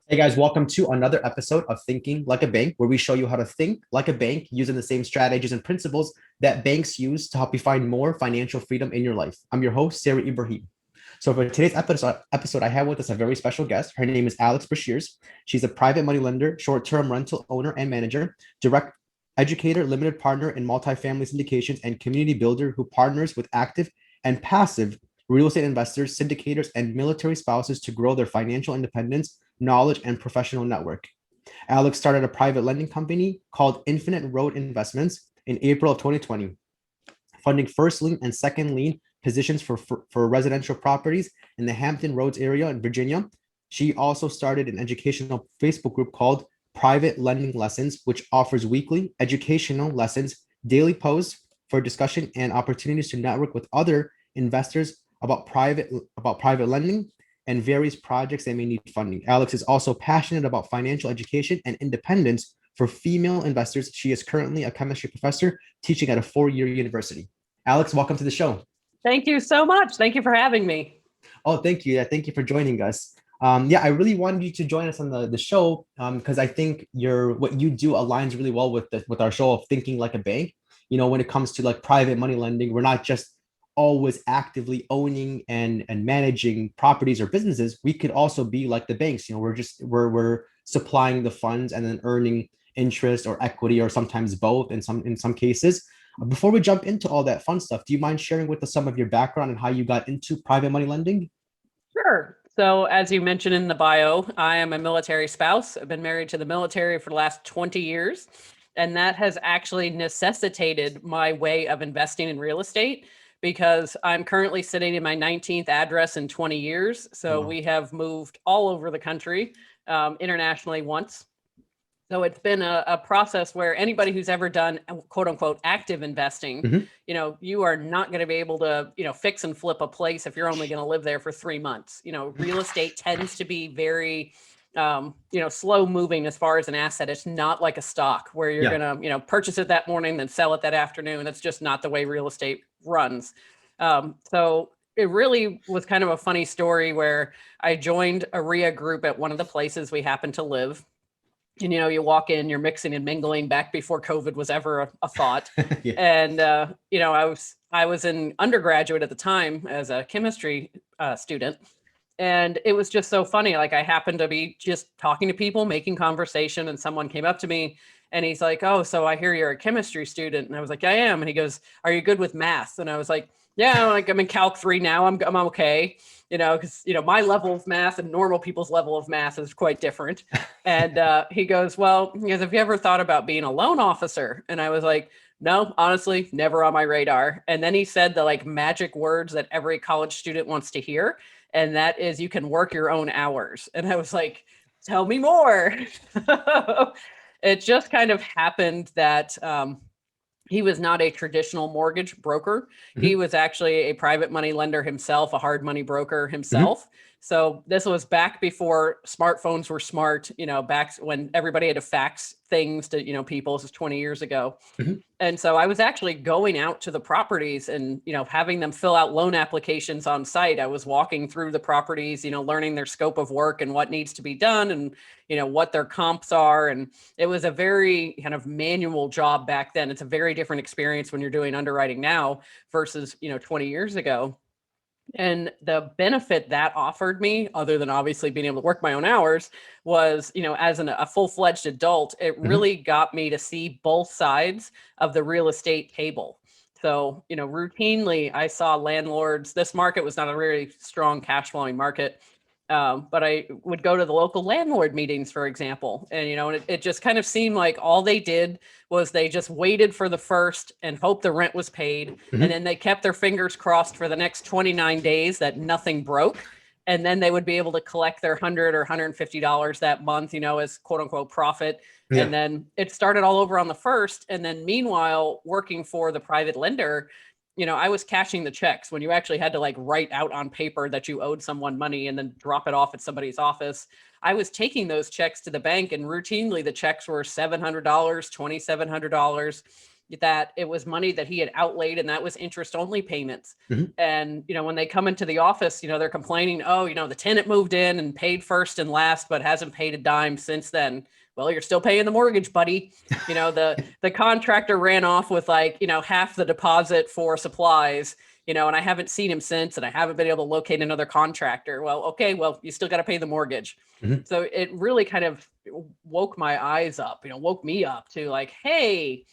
Hey guys, welcome to another episode of Thinking Like a Bank, where we show you how to think like a bank using the same strategies and principles that banks use to help you find more financial freedom in your life. I'm your host, Sarah Ibrahim. So for today's episode, I have with us a very special guest. Her name is Alex Breshears. She's a private money lender, short-term rental owner and manager, direct educator, limited partner in multifamily syndications, and community builder who partners with active and passive real estate investors, syndicators, and military spouses to grow their financial independence, knowledge, and professional network. Alex started a private lending company called Infinite Road Investments in April of 2020, funding first lien and second lien positions for residential properties in the Hampton Roads area in Virginia. She also started an educational Facebook group called Private Lending Lessons, which offers weekly educational lessons, daily posts for discussion and opportunities to network with other investors about private lending and various projects that may need funding. Alex is also passionate about financial education and independence for female investors. She is currently a chemistry professor teaching at a four-year university. Alex, welcome to the show. Thank you so much. Thank you for having me. Oh, thank you. Yeah, thank you for joining us. Yeah, I really wanted you to join us on the show because I think what you do aligns really well with with our show of thinking like a bank. When it comes to like private money lending, we're not just always actively owning and managing properties or businesses. We could also be like the banks. We're supplying the funds and then earning interest or equity or sometimes both in some cases. Before we jump into all that fun stuff, do you mind sharing with us some of your background and how you got into private money lending? Sure. So, as you mentioned in the bio, I am a military spouse. I've been married to the military for the last 20 years, and that has actually necessitated my way of investing in real estate because I'm currently sitting in my 19th address in 20 years. So, Wow. we have moved all over the country, internationally once. So it's been a process where anybody who's ever done quote unquote active investing, Mhm. you are not going to be able to, fix and flip a place if you're only going to live there for 3 months. Real estate tends to be very, slow moving as far as an asset. It's not like a stock where you're Yeah. going to, purchase it that morning, then sell it that afternoon. That's just not the way real estate runs. So it really was kind of a funny story where I joined a RIA group at one of the places we happen to live, and you walk in, you're mixing and mingling back before COVID was ever a thought. Yeah. And I was in undergraduate at the time as a chemistry student, and it was just so funny. Like, I happened to be just talking to people, making conversation, and someone came up to me and he's like, "Oh, so I hear you're a chemistry student." And I was like, "I am." And he goes, "Are you good with math?" And I was like, "Yeah, like I'm in Calc 3 now. I'm okay." Because my level of math and normal people's level of math is quite different. And he goes, "Well," he goes, "have you ever thought about being a loan officer?" And I was like, "No, honestly, never on my radar." And then he said the like magic words that every college student wants to hear, and that is, "You can work your own hours." And I was like, "Tell me more." It just kind of happened that he was not a traditional mortgage broker. He Mhm. was actually a private money lender himself, a hard money broker Mhm. himself. So this was back before smartphones were smart, back when everybody had to fax things to, people. This was 20 years ago. Mhm. And so I was actually going out to the properties and, having them fill out loan applications on site. I was walking through the properties, learning their scope of work and what needs to be done and, what their comps are. And it was a very kind of manual job back then. It's a very different experience when you're doing underwriting now versus, 20 years ago. And the benefit that offered me, other than obviously being able to work my own hours, was, as a full fledged adult, it Mhm. really got me to see both sides of the real estate table. So, routinely I saw landlords. This market was not a very strong cash flowing market. But I would go to the local landlord meetings, for example, and it just kind of seemed like all they did was they just waited for the first and hoped the rent was paid, and Mhm. then they kept their fingers crossed for the next 29 days that nothing broke, and then they would be able to collect their $100 or $150 that month, as quote unquote profit. And Yeah. then it started all over on the first, and then meanwhile working for the private lender, I was cashing the checks when you actually had to like write out on paper that you owed someone money and then drop it off at somebody's office. I was taking those checks to the bank, and routinely the checks were $700, $2,700. that it was money that he had outlaid and that was interest only payments. Mhm. And, when they come into the office, they're complaining, oh, the tenant moved in and paid first and last, but hasn't paid a dime since then. Well, you're still paying the mortgage, buddy. The contractor ran off with like, half the deposit for supplies, and I haven't seen him since, and I haven't been able to locate another contractor. Well, okay, well, you still got to pay the mortgage. Mhm. So it really kind of woke my eyes up, woke me up to like, hey,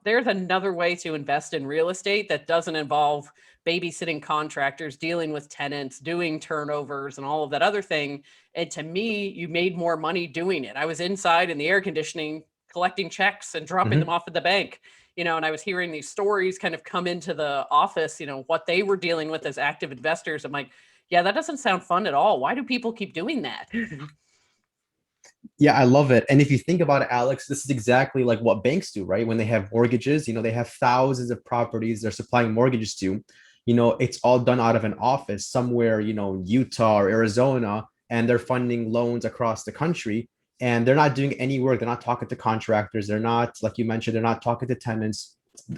there's another way to invest in real estate that doesn't involve babysitting contractors, dealing with tenants, doing turnovers and all of that other thing. And to me, you made more money doing it. I was inside in the air conditioning, collecting checks and dropping them Mhm. off at the bank, and I was hearing these stories kind of come into the office, what they were dealing with as active investors. I'm like, yeah, that doesn't sound fun at all. Why do people keep doing that? Yeah, I love it. And if you think about it, Alex, this is exactly like what banks do, right? When they have mortgages, they have thousands of properties they're supplying mortgages to. It's all done out of an office somewhere, Utah or Arizona, and they're funding loans across the country. And they're not doing any work. They're not talking to contractors. They're not, like you mentioned, they're not talking to tenants.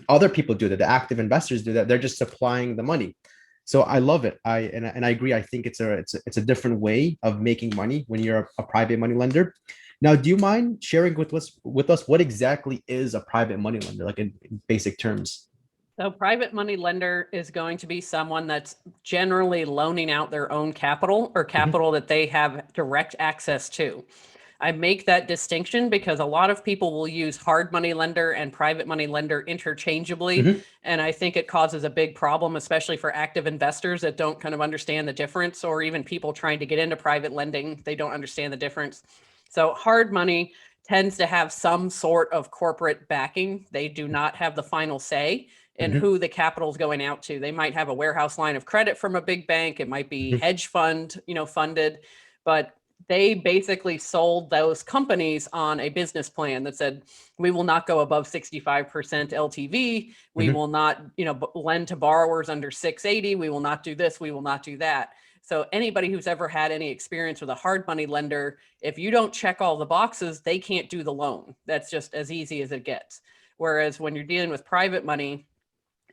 Other people do that. The active investors do that. They're just supplying the money. So I love it. I agree. I think it's a different way of making money when you're a private money lender. Now, do you mind sharing with us what exactly is a private money lender, like in basic terms? So private money lender is going to be someone that's generally loaning out their own capital or Mhm. capital that they have direct access to. I make that distinction because a lot of people will use hard money lender and private money lender interchangeably. Mhm. And I think it causes a big problem, especially for active investors that don't kind of understand the difference, or even people trying to get into private lending, they don't understand the difference. So hard money tends to have some sort of corporate backing. They do not have the final say in Mhm. who the capital is going out to. They might have a warehouse line of credit from a big bank. It might be Mhm. hedge fund, funded, but they basically sold those companies on a business plan that said, we will not go above 65% LTV. We Mhm. will not, lend to borrowers under 680. We will not do this. We will not do that. So anybody who's ever had any experience with a hard money lender, if you don't check all the boxes, they can't do the loan. That's just as easy as it gets. Whereas when you're dealing with private money,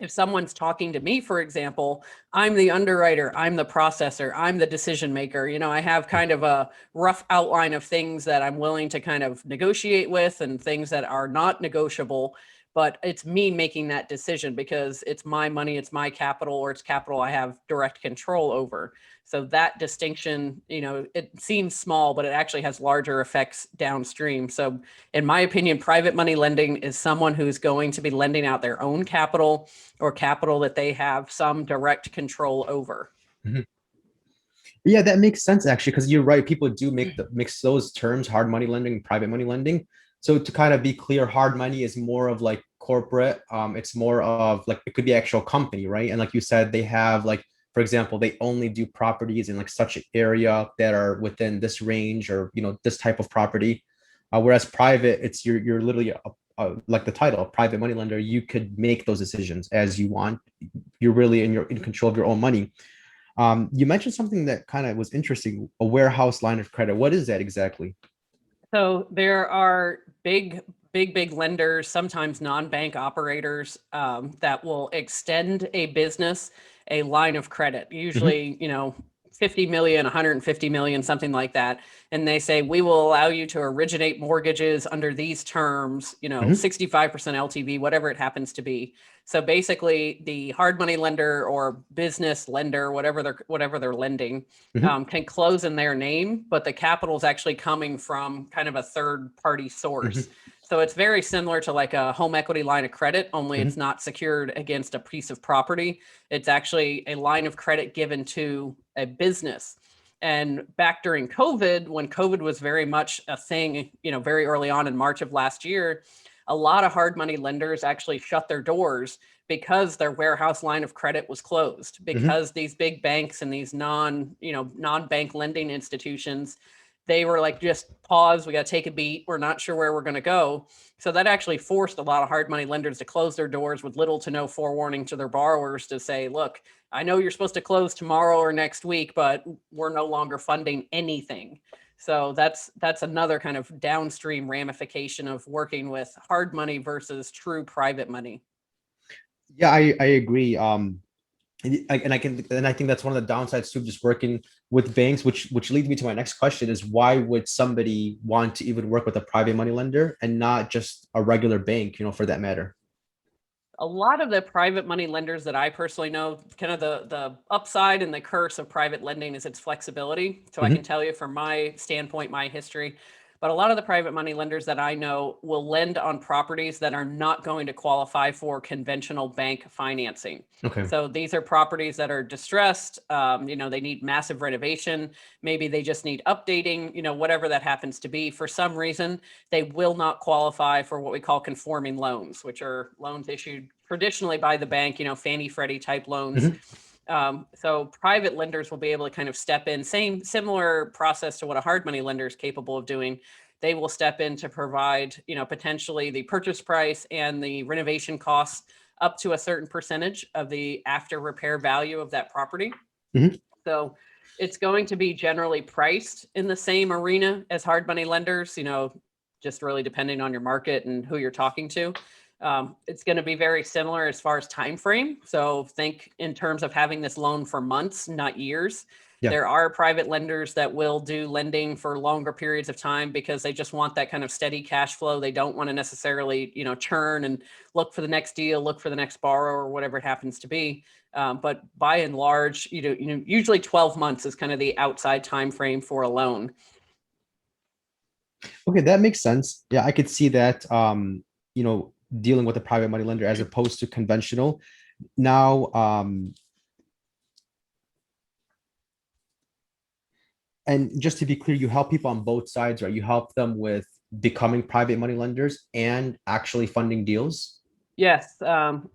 if someone's talking to me, for example, I'm the underwriter, I'm the processor, I'm the decision maker. I have kind of a rough outline of things that I'm willing to kind of negotiate with and things that are not negotiable. But it's me making that decision because it's my money, it's my capital, or it's capital I have direct control over. So that distinction, it seems small, but it actually has larger effects downstream. So, in my opinion, private money lending is someone who's going to be lending out their own capital or capital that they have some direct control over. Mhm. Yeah, that makes sense actually, because you're right. People do mix those terms, hard money lending and private money lending. So to kind of be clear, hard money is more of like corporate. It's more of like it could be actual company, right? And like you said, they have like, for example, they only do properties in like such an area that are within this range or this type of property. Whereas private, it's you're literally like the title, a private money lender. You could make those decisions as you want. You're really in control of your own money. You mentioned something that kind of was interesting, a warehouse line of credit. What is that exactly? So there are big lenders, sometimes non-bank operators, that will extend a business a line of credit, Mhm. usually, 50 million, 150 million, something like that. And they say, we will allow you to originate mortgages under these terms, Mhm. 65% LTV, whatever it happens to be. So basically, the hard money lender or business lender, whatever they're lending, Mhm. can close in their name, but the capital is actually coming from kind of a third party source. Mhm. So it's very similar to like a home equity line of credit, only it's Mhm. not secured against a piece of property. It's actually a line of credit given to a business. And back during COVID, when COVID was very much a thing, very early on in March of last year, a lot of hard money lenders actually shut their doors because their warehouse line of credit was closed, Mhm. because these big banks and these non-bank lending institutions, they were like, just pause, we got to take a beat, we're not sure where we're going to go. So that actually forced a lot of hard money lenders to close their doors with little to no forewarning to their borrowers to say, look, I know you're supposed to close tomorrow or next week, but we're no longer funding anything. So that's another kind of downstream ramification of working with hard money versus true private money. Yeah, I agree. And I think that's one of the downsides to just working with banks, which leads me to my next question is why would somebody want to even work with a private money lender and not just a regular bank, for that matter? A lot of the private money lenders that I personally know, kind of the upside and the curse of private lending is its flexibility. So I can Hmm. tell you from my standpoint, my history, but a lot of the private money lenders that I know will lend on properties that are not going to qualify for conventional bank financing. Okay. So these are properties that are distressed. They need massive renovation. Maybe they just need updating. Whatever that happens to be. For some reason, they will not qualify for what we call conforming loans, which are loans issued traditionally by the bank, Fannie Freddie type loans. Hmm. So private lenders will be able to kind of step in, similar process to what a hard money lender is capable of doing. They will step in to provide, potentially the purchase price and the renovation costs up to a certain percentage of the after repair value of that property. Hmm. So it's going to be generally priced in the same arena as hard money lenders, just really depending on your market and who you're talking to. It's going to be very similar as far as time frame. So think in terms of having this loan for months, not years. Yeah. There are private lenders that will do lending for longer periods of time because they just want that kind of steady cash flow. They don't want to necessarily, churn and look for the next deal, look for the next borrower, or whatever it happens to be. But by and large, usually 12 months is kind of the outside time frame for a loan. Okay, that makes sense. Yeah, I could see that. Dealing with a private money lender as opposed to conventional. Now, and just to be clear, you help people on both sides, right? You help them with becoming private money lenders and actually funding deals. Yes,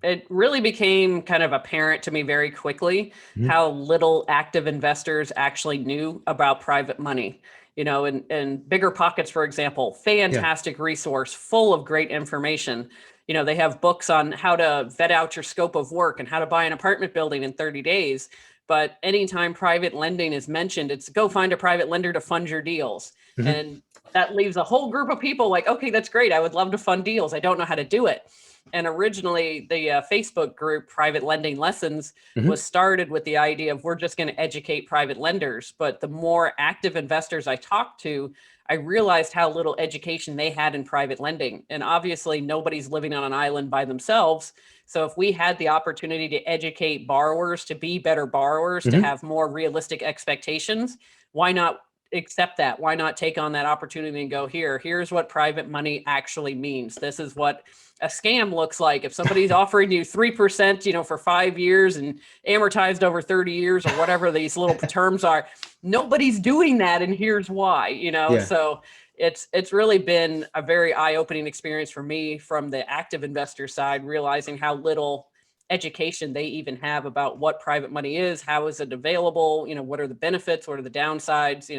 it really became kind of apparent to me very quickly Mhm. how little active investors actually knew about private money. And Bigger Pockets, for example, Yeah. fantastic resource full of great information. They have books on how to vet out your scope of work and how to buy an apartment building in 30 days. But anytime private lending is mentioned, it's go find a private lender to fund your deals. Mhm. And that leaves a whole group of people like, okay, that's great. I would love to fund deals. I don't know how to do it. And originally, the Facebook group Private Lending Lessons was Mhm. started with the idea of we're just going to educate private lenders. But the more active investors I talked to, I realized how little education they had in private lending. And obviously, nobody's living on an island by themselves. So if we had the opportunity to educate borrowers to be better borrowers, to Mhm. have more realistic expectations, why not accept that? Why not take on that opportunity and go, here's what private money actually means. This is what a scam looks like. If somebody's offering you 3%, for 5 years and amortized over 30 years or whatever these little terms are, nobody's doing that. And here's why. Yeah. So it's really been a very eye-opening experience for me from the active investor side, realizing how little education they even have about what private money is, how is it available, what are the benefits, what are the downsides.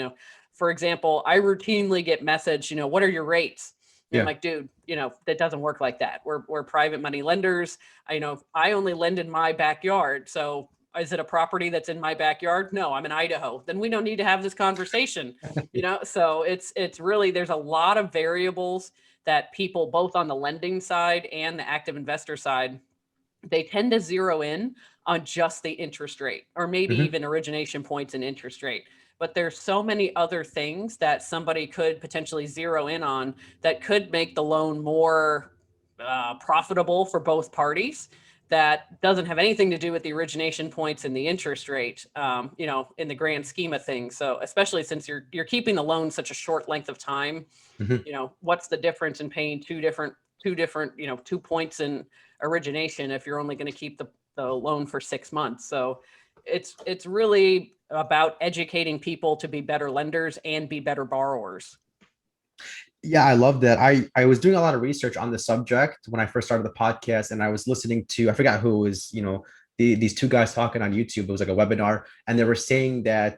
For example, I routinely get messaged, what are your rates? And I'm Yeah. like, dude, that doesn't work like that. We're private money lenders. I only lend in my backyard. So is it a property that's in my backyard? No, I'm in Idaho. Then we don't need to have this conversation. So it's really, there's a lot of variables that people both on the lending side and the active investor side, they tend to zero in on just the interest rate or maybe Mhm. even origination points and interest rate. But there's so many other things that somebody could potentially zero in on that could make the loan more profitable for both parties. That doesn't have anything to do with the origination points and the interest rate, in the grand scheme of things. So especially since you're keeping the loan such a short length of time, Mhm. what's the difference in paying two different 2 points in origination if you're only going to keep the loan for 6 months? So it's really about educating people to be better lenders and be better borrowers. Yeah, I love that. I was doing a lot of research on the subject when I first started the podcast, and I was listening to I forgot who was these two guys talking on YouTube. It was like a webinar, and they were saying that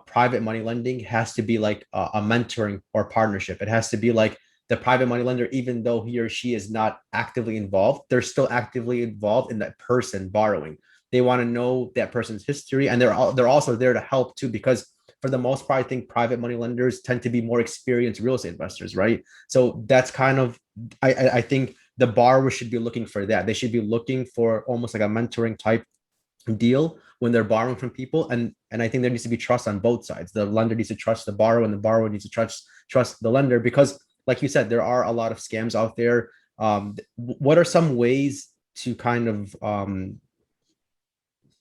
private money lending has to be like a mentoring or partnership. It has to be like the private money lender, even though he or she is not actively involved, they're still actively involved in that person borrowing. They want to know that person's history, and they're also there to help too because for the most part, I think private money lenders tend to be more experienced real estate investors, right? So that's kind of, I think the borrower should be looking for that. They should be looking for almost like a mentoring type deal when they're borrowing from people, and I think there needs to be trust on both sides. The lender needs to trust the borrower, and the borrower needs to trust the lender, because like you said, there are a lot of scams out there. What are some ways to kind of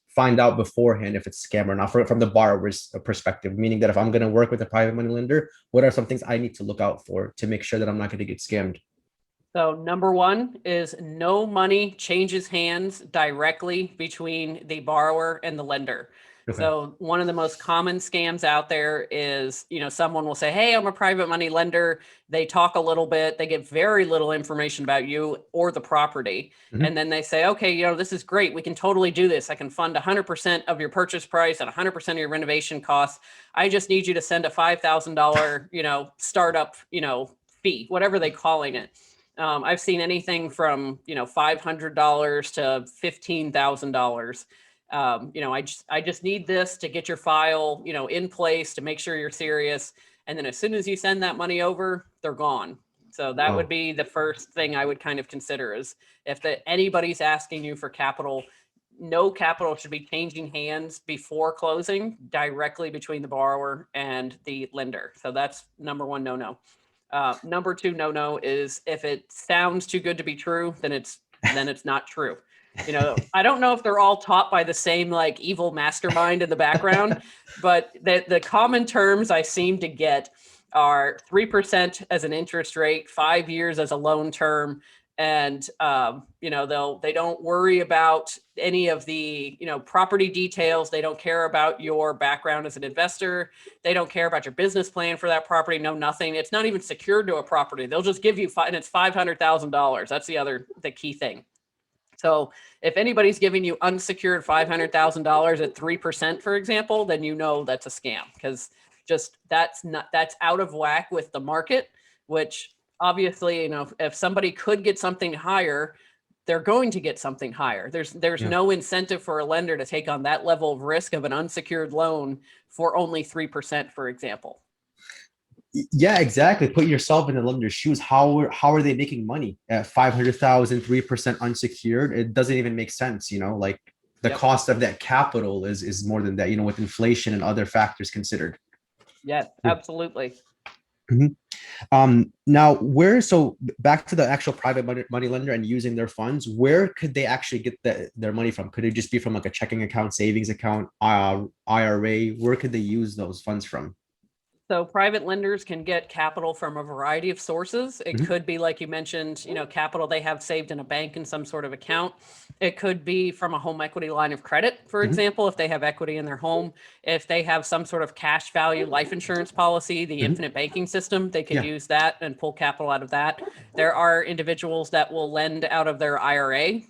find out beforehand if it's a scam or not, from the borrower's perspective? Meaning that if I'm going to work with a private money lender, what are some things I need to look out for to make sure that I'm not going to get scammed? So number one is no money changes hands directly between the borrower and the lender. Okay. So one of the most common scams out there is, someone will say, "Hey, I'm a private money lender." They talk a little bit, they give very little information about you or the property. Mhm. And then they say, "Okay, this is great. We can totally do this. I can fund 100% of your purchase price and 100% of your renovation costs. I just need you to send a $5,000, startup, fee, whatever they calling it." I've seen anything from $500 to $15,000. I just need this to get your file in place to make sure you're serious, and then as soon as you send that money over, they're gone. So that would Oh, be the first thing I would kind of consider, is if anybody's asking you for capital, no capital should be changing hands before closing directly between the borrower and the lender. So that's number one no. Number two no is if it sounds too good to be true, then it's not true. I don't know if they're all taught by the same like evil mastermind in the background, but the common terms I seem to get are 3% as an interest rate, 5 years as a loan term, and they don't worry about any of the property details. They don't care about your background as an investor. They don't care about your business plan for that property. No, nothing. It's not even secured to a property. They'll just give you and it's $500,000. That's the key thing. So if anybody's giving you unsecured $500,000 at 3%, for example, then that's a scam, because that's out of whack with the market, which obviously, if somebody could get something higher, they're going to get something higher. There's yeah. no incentive for a lender to take on that level of risk of an unsecured loan for only 3%, for example. Yeah, exactly. Put yourself in the lender's shoes. How are they making money at 500,000, 3% unsecured? It doesn't even make sense, like the Yep. cost of that capital is more than that, with inflation and other factors considered. Yes, absolutely. Mhm. Now so back to the actual private money lender and using their funds, where could they actually get their money from? Could it just be from like a checking account, savings account, IRA? Where could they use those funds from? So private lenders can get capital from a variety of sources. It Mhm. could be, like you mentioned, capital they have saved in a bank in some sort of account. It could be from a home equity line of credit, for Mhm. example, if they have equity in their home. If they have some sort of cash value life insurance policy, the Mhm. infinite banking system, they could Yeah. use that and pull capital out of that. There are individuals that will lend out of their IRA,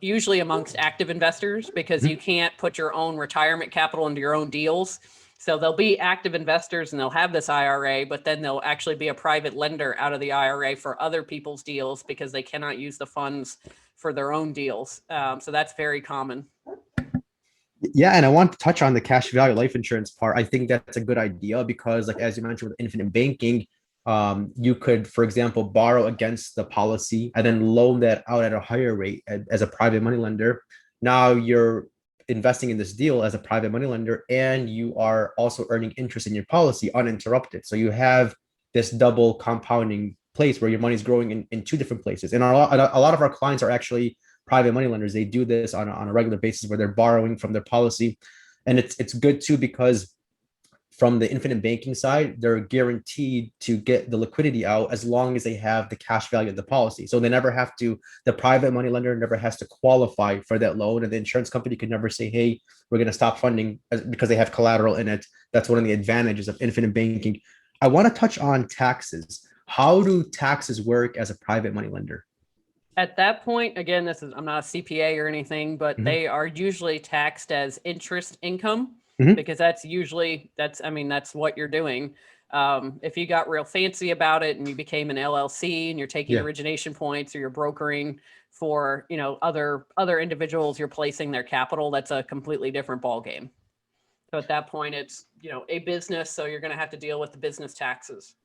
usually amongst active investors, because Mhm. you can't put your own retirement capital into your own deals. So they'll be active investors and they'll have this IRA, but then they'll actually be a private lender out of the IRA for other people's deals because they cannot use the funds for their own deals. So that's very common. Yeah, and I want to touch on the cash value life insurance part. I think that's a good idea because, like as you mentioned with infinite banking, you could, for example, borrow against the policy and then loan that out at a higher rate as a private money lender. Now you're investing in this deal as a private money lender, and you are also earning interest in your policy uninterrupted. So you have this double compounding place where your money is growing in two different places. And a lot of our clients are actually private money lenders. They do this on a regular basis where they're borrowing from their policy. And it's good too because from the infinite banking side, they're guaranteed to get the liquidity out as long as they have the cash value of the policy. So they never have to, the private money lender never has to qualify for that loan. And the insurance company could never say, hey, we're going to stop funding because they have collateral in it. That's one of the advantages of infinite banking. I want to touch on taxes. How do taxes work as a private money lender? At that point, again, I'm not a CPA or anything, but Mhm. they are usually taxed as interest income Mhm. because that's what you're doing. If you got real fancy about it and you became an LLC and you're taking Yeah. origination points or you're brokering for, other individuals, you're placing their capital, that's a completely different ballgame. So at that point, it's, a business. So you're going to have to deal with the business taxes.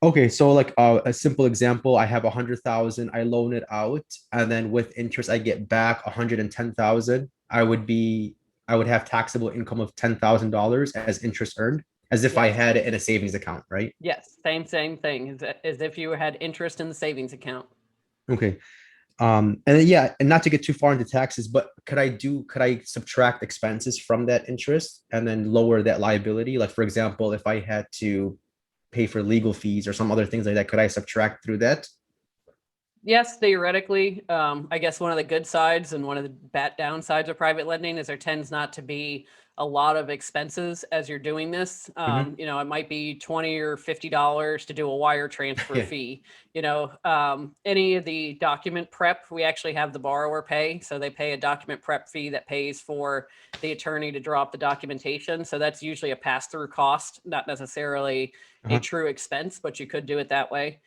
Okay, so like a simple example, I have 100,000, I loan it out, and then with interest, I get back 110,000. I would have taxable income of $10,000 as interest earned, as if I Yes. had it in a savings account, right? Yes. Same thing as if you had interest in the savings account. Okay. And then, yeah, and not to get too far into taxes, but could I subtract expenses from that interest and then lower that liability? Like, for example, if I had to pay for legal fees or some other things like that, could I subtract through that? Yes, theoretically. I guess one of the good sides and one of the bad downsides of private lending is there tends not to be a lot of expenses as you're doing this. Mhm. It might be $20 or $50 to do a wire transfer Yeah. fee. Any of the document prep, we actually have the borrower pay. So they pay a document prep fee that pays for the attorney to draw up the documentation. So that's usually a pass-through cost, not necessarily a Uh-huh. true expense, but you could do it that way.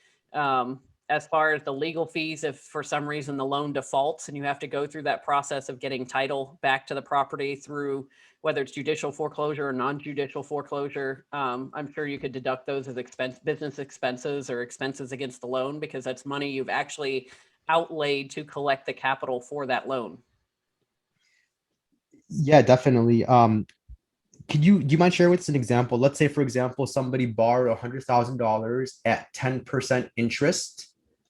As far as the legal fees, if for some reason the loan defaults and you have to go through that process of getting title back to the property through whether it's judicial foreclosure or non-judicial foreclosure, I'm sure you could deduct those as business expenses or expenses against the loan because that's money you've actually outlaid to collect the capital for that loan. Yeah, definitely. Do you mind sharing with us an example? Let's say, for example, somebody borrowed $100,000 at 10% interest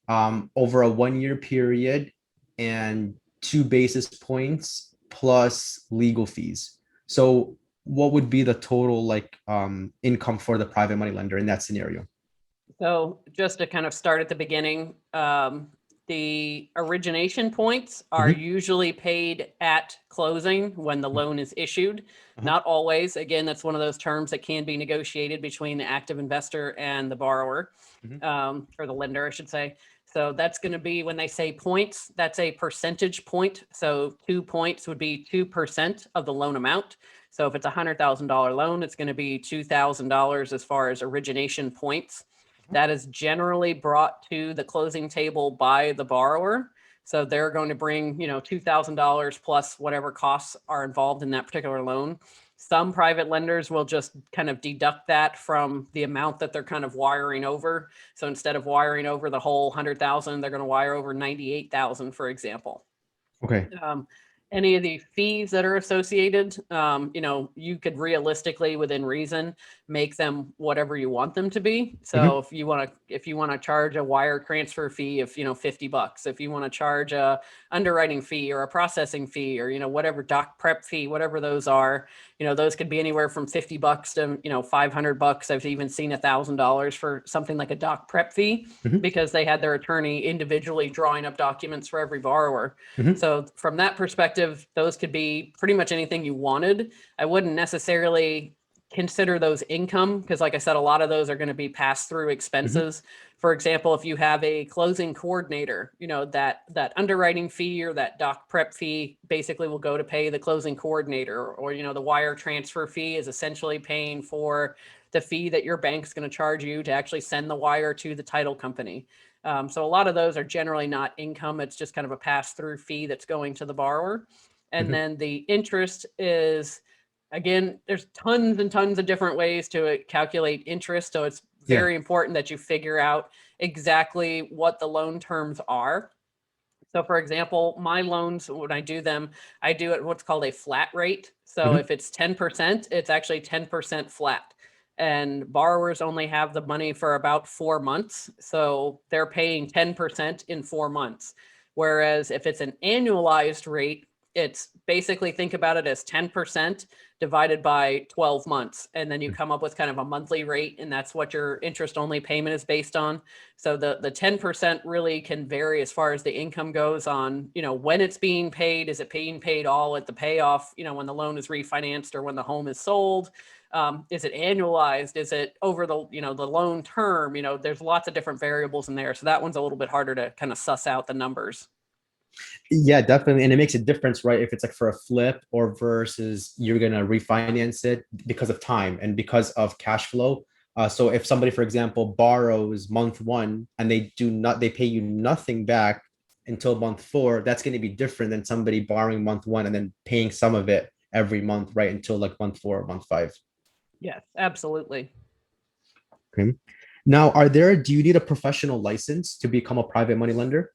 over a 1 year period and 2 basis points plus legal fees. So what would be the total like income for the private money lender in that scenario? So just to kind of start at the beginning, the origination points are Mhm. usually paid at closing when the loan is issued. Uh-huh. Not always. Again, that's one of those terms that can be negotiated between the active investor and the borrower, Mhm. or the lender, I should say. So that's going to be when they say points, that's a percentage point. So 2 points would be 2% of the loan amount. So if it's a $100,000 loan, it's going to be $2,000 as far as origination points. That is generally brought to the closing table by the borrower. So they're going to bring, $2,000 plus whatever costs are involved in that particular loan. Some private lenders will just kind of deduct that from the amount that they're kind of wiring over. So instead of wiring over the whole 100,000, they're going to wire over 98,000, for example. Okay. um, any of the fees that are associated, you could realistically, within reason, make them whatever you want them to be. So Mhm. if you want to charge a wire transfer fee of $50, if you want to charge a underwriting fee or a processing fee or whatever doc prep fee, whatever those are, those could be anywhere from $50 to $500. I've even seen $1,000 for something like a doc prep fee Mhm. because they had their attorney individually drawing up documents for every borrower. Mhm. So from that perspective, those could be pretty much anything you wanted. I wouldn't necessarily consider those income because like I said, a lot of those are going to be pass through Mhm. expenses. For example, if you have a closing coordinator, that underwriting fee or that doc prep fee basically will go to pay the closing coordinator, or the wire transfer fee is essentially paying for the fee that your bank's going to charge you to actually send the wire to the title company. So a lot of those are generally not income. It's just kind of a pass-through fee that's going to the borrower. And Mhm. then the interest is, again, there's tons and tons of different ways to calculate interest. So it's Yeah. very important that you figure out exactly what the loan terms are. So for example, my loans, when I do them, I do it what's called a flat rate. So Mhm. if it's 10%, it's actually 10% flat. And borrowers only have the money for about 4 months. So they're paying 10% in 4 months. Whereas if it's an annualized rate, it's basically think about it as 10% divided by 12 months. And then you come up with kind of a monthly rate, and that's what your interest only payment is based on. So the 10% really can vary as far as the income goes on, when it's being paid. Is it being paid all at the payoff, when the loan is refinanced or when the home is sold? Is it annualized? Is it over the loan term? There's lots of different variables in there. So that one's a little bit harder to kind of suss out the numbers. Yeah, definitely. And it makes a difference, right? If it's like for a flip or versus you're gonna refinance it because of time and because of cash flow. So if somebody, for example, borrows month one and they pay you nothing back until month four, that's going to be different than somebody borrowing month one and then paying some of it every month, right? Until like month 4 or month 5. Yes, absolutely. Okay. Now, do you need a professional license to become a private money lender?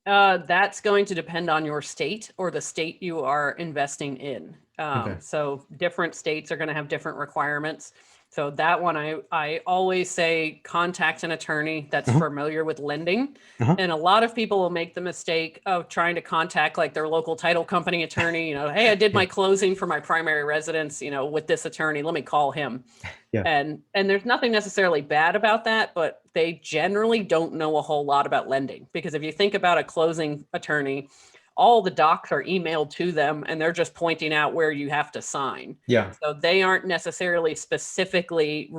That's going to depend on your state or the state you are investing in. Okay. So different states are going to have different requirements. So that one, I always say contact an attorney that's Uh-huh. familiar with lending. Uh-huh. And a lot of people will make the mistake of trying to contact like their local title company attorney, hey, I did Yeah. my closing for my primary residence, with this attorney, let me call him. Yeah. And there's nothing necessarily bad about that, but they generally don't know a whole lot about lending, because if you think about a closing attorney, all the docs are emailed to them and they're just pointing out where you have to sign. Yeah. So they aren't necessarily specifically,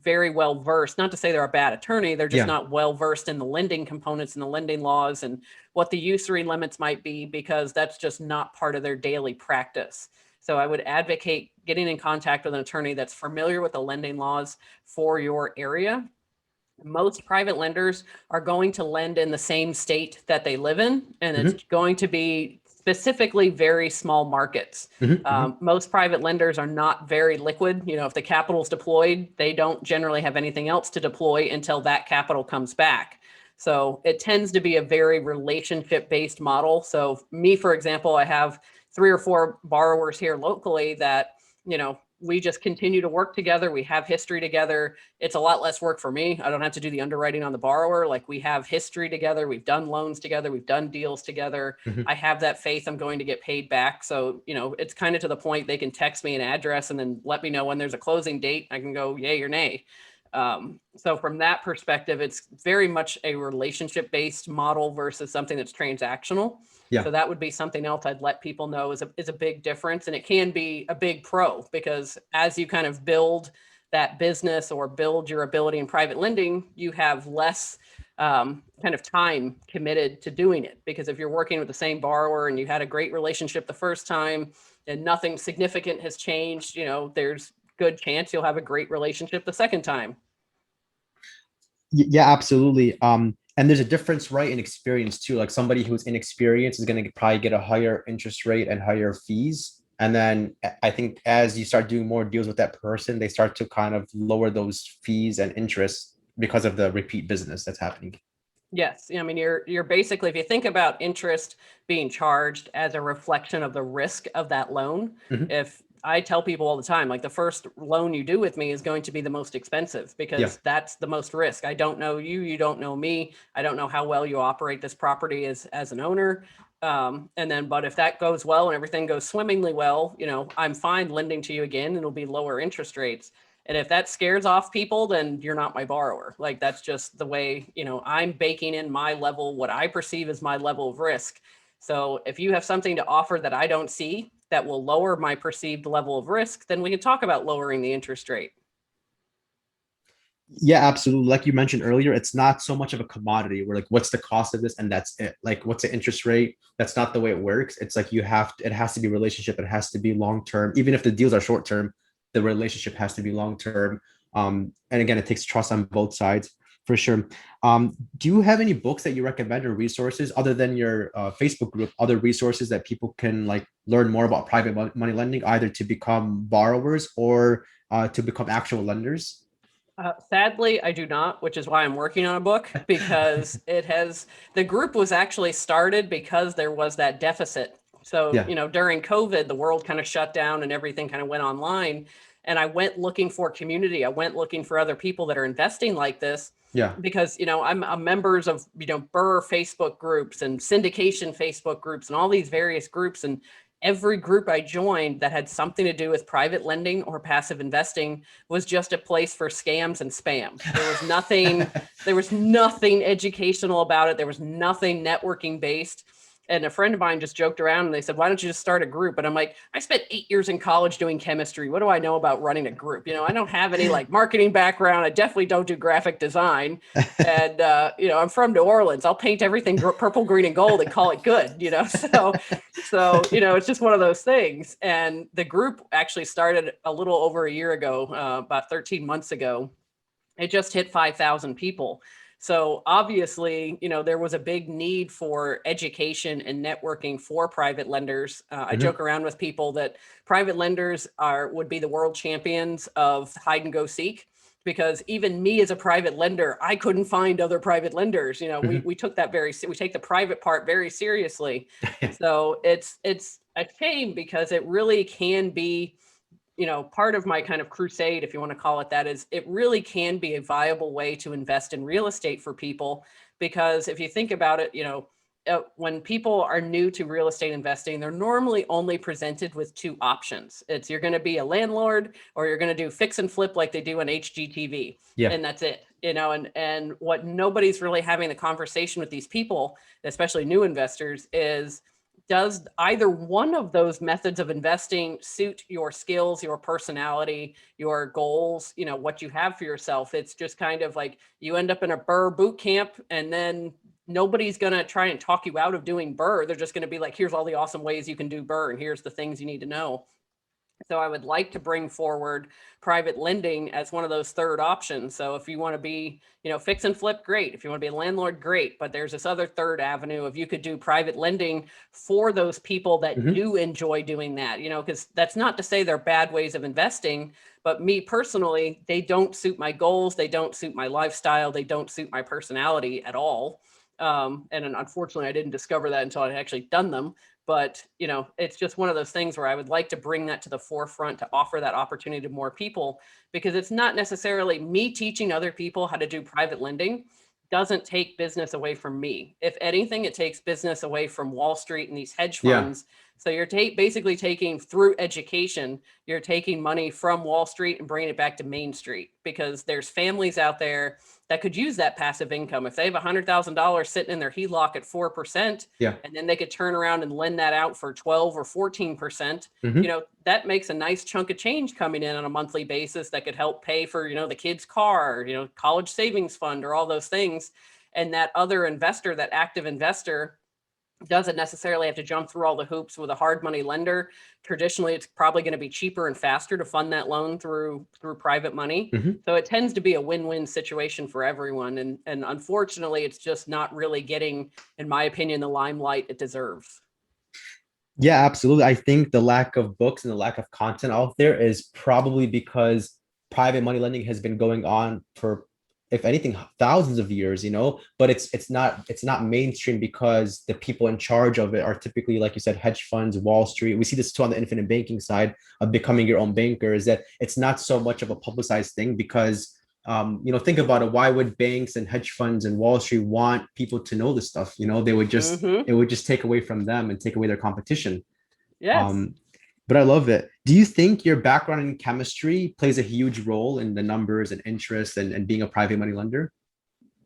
very well versed. Not to say they're a bad attorney, they're just Yeah. not well versed in the lending components and the lending laws and what the usury limits might be, because that's just not part of their daily practice. So I would advocate getting in contact with an attorney that's familiar with the lending laws for your area. Most private lenders are going to lend in the same state that they live in, and it's Hmm. going to be specifically very small markets. Hmm. Hmm. Most private lenders are not very liquid. If the capital's deployed, they don't generally have anything else to deploy until that capital comes back. So it tends to be a very relationship-based model. So me, for example, I have 3 or 4 borrowers here locally that, we just continue to work together. We have history together. It's a lot less work for me. I don't have to do the underwriting on the borrower. Like, we have history together. We've done loans together. We've done deals together. Hmm. I have that faith I'm going to get paid back. So, it's kind of to the point they can text me an address and then let me know when there's a closing date. I can go yay or nay. So from that perspective, it's very much a relationship-based model versus something that's transactional. Yeah. So that would be something else I'd let people know is a big difference. And it can be a big pro, because as you kind of build that business or build your ability in private lending, you have less kind of time committed to doing it. Because if you're working with the same borrower and you had a great relationship the first time and nothing significant has changed, there's good chance you'll have a great relationship the second time. Yeah, absolutely. And there's a difference, right, in experience too. Like, somebody who's inexperienced is going to probably get a higher interest rate and higher fees. And then I think as you start doing more deals with that person, they start to kind of lower those fees and interest because of the repeat business that's happening. Yes, I mean, you're basically, if you think about interest being charged as a reflection of the risk of that loan, Hmm. if I tell people all the time, like, the first loan you do with me is going to be the most expensive, Yeah. because that's the most risk. I don't know you, you don't know me. I don't know how well you operate this property as an owner. But if that goes well and everything goes swimmingly well, I'm fine lending to you again, and it'll be lower interest rates. And if that scares off people, then you're not my borrower. Like, that's just the way, I'm baking in my level, what I perceive as my level of risk. So if you have something to offer that I don't see that will lower my perceived level of risk, then we can talk about lowering the interest rate. Yeah, absolutely. Like you mentioned earlier, it's not so much of a commodity where, like, what's the cost of this and that's it. Like, what's the interest rate? That's not the way it works. It's like it has to be relationship. It has to be long term. Even if the deals are short term, the relationship has to be long term. And again, it takes trust on both sides for sure. Do you have any books that you recommend or resources other than your Facebook group, other resources that people can like learn more about private money lending, either to become borrowers or to become actual lenders? Sadly, I do not, which is why I'm working on a book, because the group was actually started because there was that deficit. So, Yeah. during COVID, the world kind of shut down and everything kind of went online. And I went looking for community. I went looking for other people that are investing like this, Yeah. because, I'm members of, Burr Facebook groups and syndication Facebook groups and all these various groups. And every group I joined that had something to do with private lending or passive investing was just a place for scams and spam. There was nothing educational about it. There was nothing networking based. And a friend of mine just joked around and they said, why don't you just start a group? And I'm like, I spent 8 years in college doing chemistry. What do I know about running a group? I don't have any like marketing background. I definitely don't do graphic design. And, I'm from New Orleans. I'll paint everything purple, green, and gold and call it good, So, it's just one of those things. And the group actually started a little over a year ago, about 13 months ago. It just hit 5,000 people. So obviously, there was a big need for education and networking for private lenders. I joke around with people that private lenders would be the world champions of hide and go seek, because even me as a private lender, I couldn't find other private lenders. We took that we take the private part very seriously. So it's a shame, because it really can be, part of my kind of crusade, if you want to call it that, is it really can be a viable way to invest in real estate for people. Because if you think about it, when people are new to real estate investing, they're normally only presented with two options. It's you're going to be a landlord, or you're going to do fix and flip like they do on HGTV. Yeah. And that's it. And what nobody's really having the conversation with these people, especially new investors, is, does either one of those methods of investing suit your skills, your personality, your goals, what you have for yourself? It's just kind of like you end up in a BRRRR boot camp, and then nobody's going to try and talk you out of doing BRRRR. They're just going to be like, here's all the awesome ways you can do BRRRR, and here's the things you need to know. So I would like to bring forward private lending as one of those third options. So if you want to be, fix and flip, great. If you want to be a landlord, great. But there's this other third avenue of, you could do private lending for those people that do enjoy doing that, because that's not to say they're bad ways of investing. But me personally, they don't suit my goals. They don't suit my lifestyle. They don't suit my personality at all. And unfortunately, I didn't discover that until I'd actually done them. But, it's just one of those things where I would like to bring that to the forefront, to offer that opportunity to more people, because it's not necessarily me teaching other people how to do private lending. Doesn't take business away from me. If anything, it takes business away from Wall Street and these hedge funds. So you're basically taking, through education, you're taking money from Wall Street and bringing it back to Main Street, because there's families out there that could use that passive income. If they have $100,000 sitting in their HELOC at 4%, and then they could turn around and lend that out for 12 or 14%, that makes a nice chunk of change coming in on a monthly basis that could help pay for, the kid's car, college savings fund, or all those things. And that other investor, that active investor, doesn't necessarily have to jump through all the hoops with a hard money lender. Traditionally, it's probably going to be cheaper and faster to fund that loan through private money. So it tends to be a win-win situation for everyone. And unfortunately, it's just not really getting, in my opinion, the limelight it deserves. Yeah, absolutely. I think the lack of books and the lack of content out there is probably because private money lending has been going on for, if anything, thousands of years, but it's not mainstream, because the people in charge of it are typically, like you said, hedge funds, Wall Street. We see this too on the infinite banking side of becoming your own banker, is that it's not so much of a publicized thing, because think about it. Why would banks and hedge funds and Wall Street want people to know this stuff? They would just, it would just take away from them and take away their competition. Yes. But I love it. Do you think your background in chemistry plays a huge role in the numbers and interest and being a private money lender?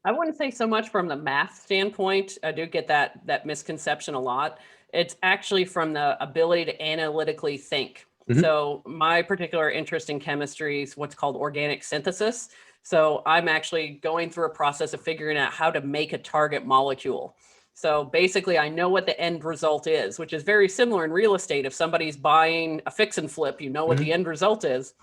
I wouldn't say so much from the math standpoint. I do get that misconception a lot. It's actually from the ability to analytically think. So my particular interest in chemistry is what's called organic synthesis. So I'm actually going through a process of figuring out how to make a target molecule. So basically, I know what the end result is, which is very similar in real estate. If somebody's buying a fix and flip, you know what the end result is.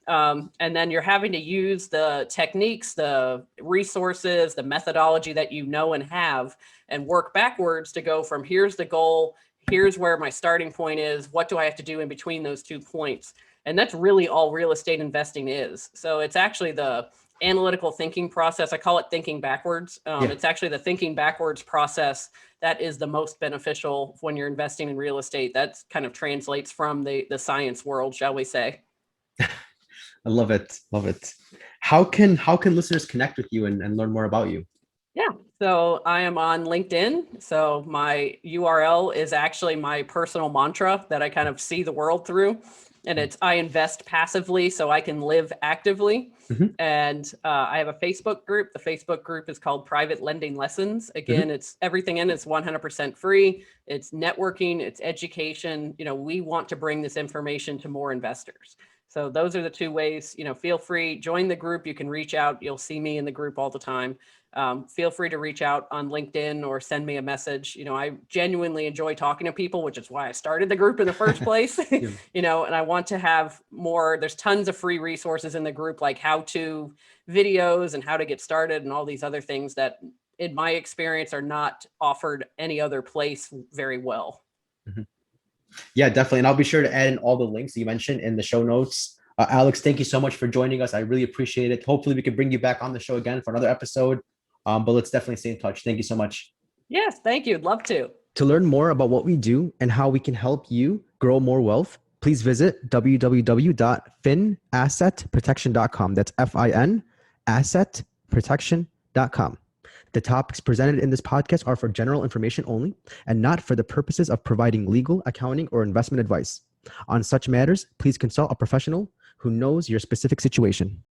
And then you're having to use the techniques, the resources, the methodology that you know and have, and work backwards to go from, here's the goal, here's where my starting point is, what do I have to do in between those 2 points? And that's really all real estate investing is. So it's actually the analytical thinking process. I call it thinking backwards. It's actually the thinking backwards process that is the most beneficial when you're investing in real estate. That kind of translates from the science world, shall we say. I love it. Love it. How can listeners connect with you and learn more about you? Yeah. So I am on LinkedIn. So my URL is actually my personal mantra that I kind of see the world through. And it's, I invest passively so I can live actively. And I have a Facebook group. The Facebook group is called Private Lending Lessons. Again, it's everything in it's 100% free. It's networking, it's education. We want to bring this information to more investors. So those are the two ways, feel free, join the group. You can reach out. You'll see me in the group all the time. Feel free to reach out on LinkedIn or send me a message. I genuinely enjoy talking to people, which is why I started the group in the first place. Yeah. And I want to have more. There's tons of free resources in the group, like how-to videos and how to get started and all these other things that, in my experience, are not offered any other place very well. Mhm. Yeah, definitely. And I'll be sure to add in all the links you mentioned in the show notes. Alex, thank you so much for joining us. I really appreciate it. Hopefully we can bring you back on the show again for another episode. But let's definitely stay in touch. Thank you so much. Yes, thank you. I'd love to. To learn more about what we do and how we can help you grow more wealth, please visit www.finassetprotection.com. That's FIN, assetprotection.com. The topics presented in this podcast are for general information only and not for the purposes of providing legal, accounting, or investment advice. On such matters, please consult a professional who knows your specific situation.